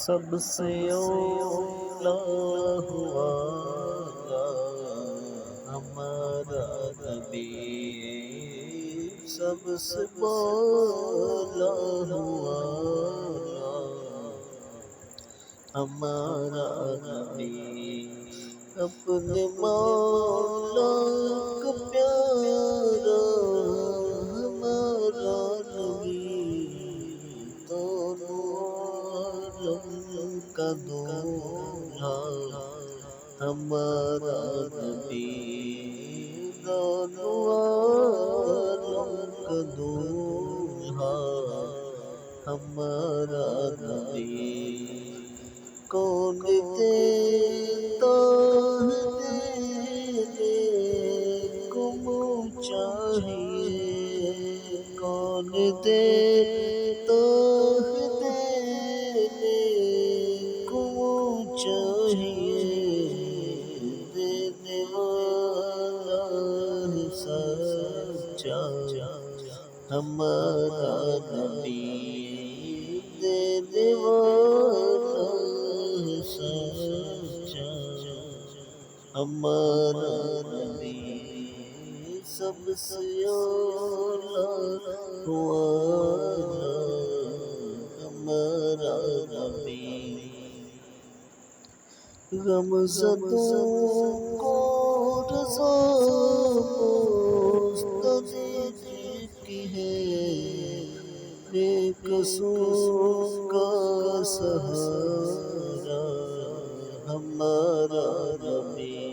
سب سے اولا ہوا ہمارا نبی، سب سے اولا ہوا ہمارا نبی، اپنے مولا کا پیارا ہمارا نبی، دونوں عالم کا دولہا ہمارا نبی، دونوں عالم کا دولہا ہمارا نبی۔ کون دیتا ہے دینے کو منہ چاہیے، کون دیتا ہے دینے کو منہ چاہیے، دینے والا ہے سچا ہمارا نبی، دینے والا سچا ہمارا نبی، سب سے اولا والا ہمارا نبی۔ غمزدوں کو رضا مستدیق ہے، بے قصور کا سہارا ہمارا نبی،